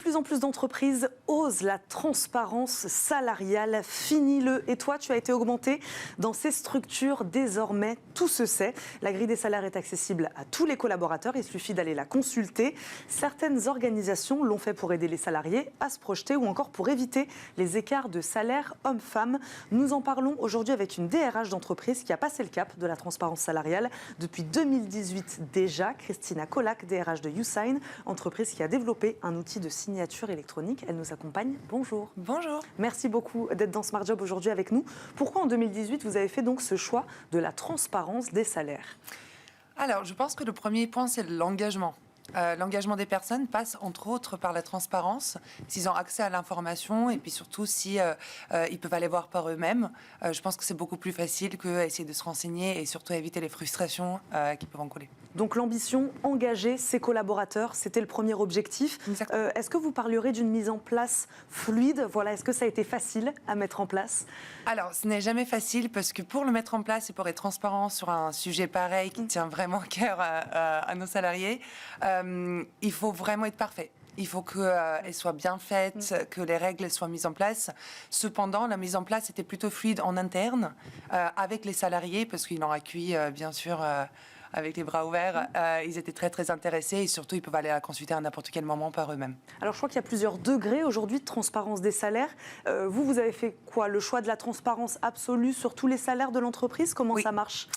plus en plus d'entreprises osent la transparence salariale. Fini-le. Et toi, tu as été augmenté dans ces structures. Désormais, tout se sait. La grille des salaires est accessible à tous les collaborateurs. Il suffit d'aller la consulter. Certaines organisations l'ont fait pour aider les salariés à se projeter ou encore pour éviter les écarts de salaire hommes-femmes. Nous en parlons aujourd'hui avec une DRH d'entreprise qui a passé le cap de la transparence salariale depuis 2018 déjà. Christina Colac, DRH de YouSign, entreprise qui a développé un outil de signature électronique. Elle nous accompagne. Bonjour. Bonjour. Merci beaucoup d'être dans Smart Job aujourd'hui avec nous. Pourquoi en 2018 vous avez fait donc ce choix de la transparence des salaires ? Alors, je pense que le premier point, c'est l'engagement. L'engagement des personnes passe entre autres par la transparence, s'ils ont accès à l'information et puis surtout si ils peuvent aller voir par eux-mêmes. Je pense que c'est beaucoup plus facile qu'essayer de se renseigner et surtout éviter les frustrations qui peuvent en couler. Donc l'ambition, engager ses collaborateurs, c'était le premier objectif. Est-ce que vous parlerez d'une mise en place fluide ? Voilà, est-ce que ça a été facile à mettre en place ? Alors, ce n'est jamais facile parce que pour le mettre en place et pour être transparent sur un sujet pareil qui tient vraiment cœur à nos salariés, il faut vraiment être parfait. Il faut qu'elle soit bien faite, que les règles soient mises en place. Cependant, la mise en place était plutôt fluide en interne avec les salariés parce qu'ils l'ont accueilli, bien sûr, avec les bras ouverts. Ils étaient très, très intéressés et surtout, ils peuvent aller la consulter à n'importe quel moment par eux-mêmes. Alors, je crois qu'il y a plusieurs degrés aujourd'hui de transparence des salaires. Vous avez fait quoi ? Le choix de la transparence absolue sur tous les salaires de l'entreprise ? Comment ça marche ?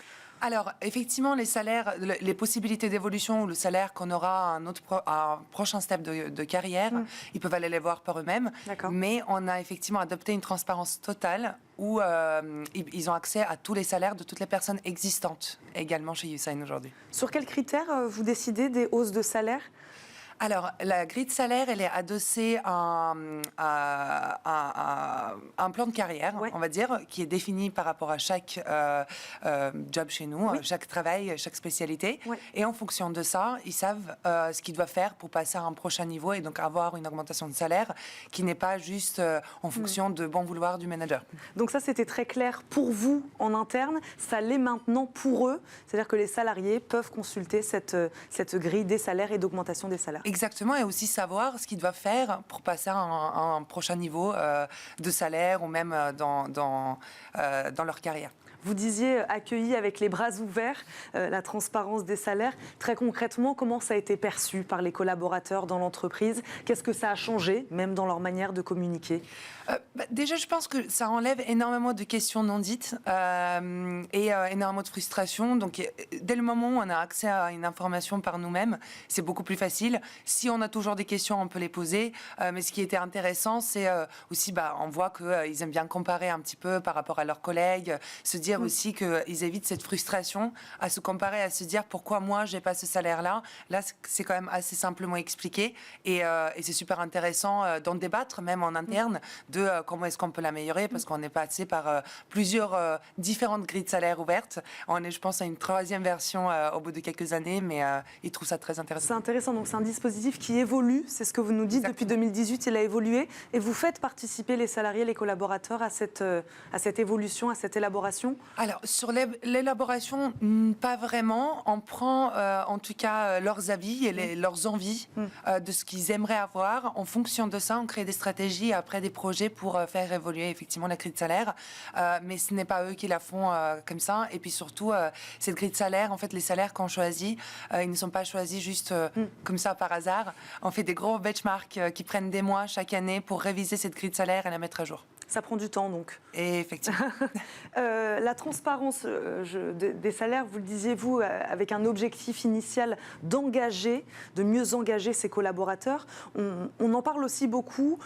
Alors, effectivement, les salaires, les possibilités d'évolution ou le salaire qu'on aura à un prochain step de carrière, ils peuvent aller les voir par eux-mêmes. Mais on a effectivement adopté une transparence totale où ils ont accès à tous les salaires de toutes les personnes existantes également chez YouSign aujourd'hui. Sur quels critères vous décidez des hausses de salaire ? Alors, la grille de salaire, elle est adossée à un plan de carrière, on va dire, qui est défini par rapport à chaque job chez nous, chaque travail, chaque spécialité. Et en fonction de ça, ils savent ce qu'ils doivent faire pour passer à un prochain niveau et donc avoir une augmentation de salaire qui n'est pas juste en fonction de bon vouloir du manager. Donc ça, c'était très clair pour vous en interne. Ça l'est maintenant pour eux. C'est-à-dire que les salariés peuvent consulter cette grille des salaires et d'augmentation des salaires. Exactement, et aussi savoir ce qu'ils doivent faire pour passer à un prochain niveau de salaire ou même dans leur carrière. Vous disiez accueilli avec les bras ouverts, la transparence des salaires. Très concrètement, comment ça a été perçu par les collaborateurs dans l'entreprise ? Qu'est-ce que ça a changé, même dans leur manière de communiquer ? Déjà, je pense que ça enlève énormément de questions non dites et énormément de frustration. Donc, dès le moment où on a accès à une information par nous-mêmes, c'est beaucoup plus facile. Si on a toujours des questions, on peut les poser. Mais ce qui était intéressant, c'est aussi, on voit qu'ils aiment bien comparer un petit peu par rapport à leurs collègues, se dire aussi qu'ils évitent cette frustration à se comparer, à se dire pourquoi moi, j'ai pas ce salaire-là. Là, c'est quand même assez simplement expliqué et c'est super intéressant d'en débattre, même en interne, de comment est-ce qu'on peut l'améliorer, parce qu'on est passé par plusieurs différentes grilles de salaire ouvertes. On est, je pense, à une troisième version au bout de quelques années, mais ils trouvent ça très intéressant. C'est intéressant, donc c'est un dispositif qui évolue, c'est ce que vous nous dites. Exactement. Depuis 2018, il a évolué, et vous faites participer les salariés, les collaborateurs à cette évolution, à cette élaboration ? Alors, sur l'élaboration, pas vraiment. On prend en tout cas leurs avis et leurs envies de ce qu'ils aimeraient avoir. En fonction de ça, on crée des stratégies et après des projets pour faire évoluer effectivement la grille de salaire. Mais ce n'est pas eux qui la font comme ça. Et puis surtout, cette grille de salaire, en fait, les salaires qu'on choisit, ils ne sont pas choisis juste comme ça par hasard. On fait des gros benchmarks qui prennent des mois chaque année pour réviser cette grille de salaire et la mettre à jour. Ça prend du temps, donc. Et effectivement. La transparence des salaires, vous le disiez, vous, avec un objectif initial de mieux engager ses collaborateurs. On en parle aussi beaucoup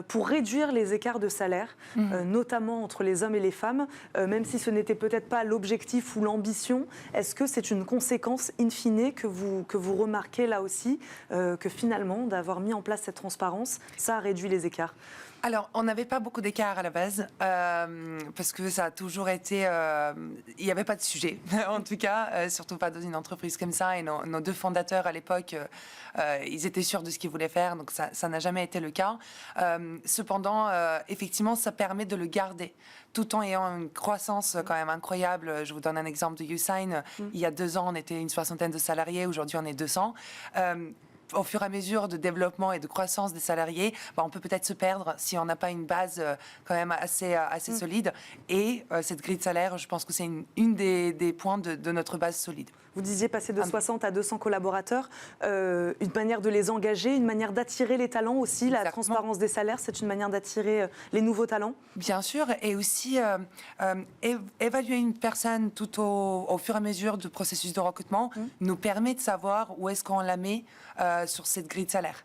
pour réduire les écarts de salaire, notamment entre les hommes et les femmes, même si ce n'était peut-être pas l'objectif ou l'ambition. Est-ce que c'est une conséquence in fine que vous remarquez là aussi, que finalement, d'avoir mis en place cette transparence, ça a réduit les écarts ? Alors, on n'avait pas beaucoup d'écart à la base, parce que ça a toujours été... il n'y avait pas de sujet, en tout cas, surtout pas dans une entreprise comme ça. Et nos deux fondateurs, à l'époque, ils étaient sûrs de ce qu'ils voulaient faire, donc ça n'a jamais été le cas. Cependant, effectivement, ça permet de le garder, tout en ayant une croissance quand même incroyable. Je vous donne un exemple de YouSign. Il y a 2 ans, on était une 60aine de salariés, aujourd'hui on est 200. au fur et à mesure de développement et de croissance des salariés, on peut peut-être se perdre si on n'a pas une base quand même assez solide. Et cette grille de salaire, je pense que c'est une des points de notre base solide. Vous disiez passer de 60 à 200 collaborateurs, une manière de les engager, une manière d'attirer les talents aussi. Exactement. La transparence des salaires, c'est une manière d'attirer les nouveaux talents. Bien sûr, et aussi évaluer une personne tout au fur et à mesure du processus de recrutement nous permet de savoir où est-ce qu'on la met sur cette grille de salaire.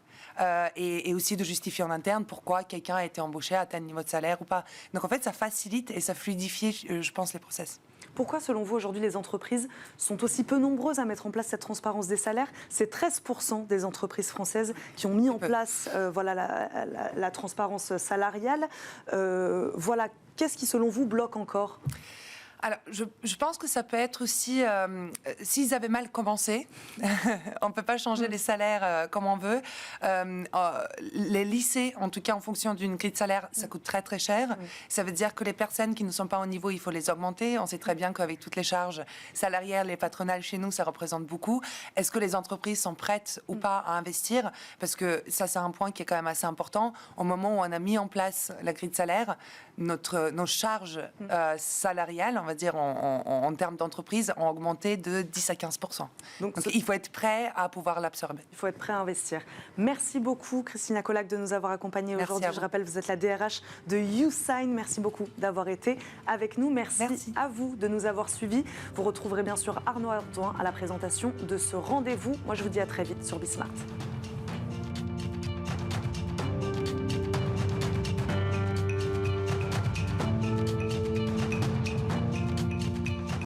Et aussi de justifier en interne pourquoi quelqu'un a été embauché à tel niveau de salaire ou pas. Donc en fait, ça facilite et ça fluidifie, je pense, les process. Pourquoi, selon vous, aujourd'hui, les entreprises sont aussi peu nombreuses à mettre en place cette transparence des salaires? C'est 13% des entreprises françaises qui ont mis en place la transparence salariale. Voilà, qu'est-ce qui, selon vous, bloque encore? Alors, je pense que ça peut être aussi, s'ils avaient mal commencé, on ne peut pas changer les salaires comme on veut. Les lycées, en tout cas en fonction d'une grille de salaire, ça coûte très très cher. Ça veut dire que les personnes qui ne sont pas au niveau, il faut les augmenter. On sait très bien qu'avec toutes les charges salariales et patronales chez nous, ça représente beaucoup. Est-ce que les entreprises sont prêtes ou pas à investir? Parce que ça, c'est un point qui est quand même assez important. Au moment où on a mis en place la grille de salaire, nos charges salariales, on va dire en termes d'entreprise, ont augmenté de 10 à 15%. Donc il faut être prêt à pouvoir l'absorber. Il faut être prêt à investir. Merci beaucoup, Christina Colac, de nous avoir accompagnés aujourd'hui. Je rappelle, vous êtes la DRH de YouSign. Merci beaucoup d'avoir été avec nous. Merci à vous de nous avoir suivis. Vous retrouverez bien sûr Arnaud Ardouin à la présentation de ce rendez-vous. Moi, je vous dis à très vite sur Bismart.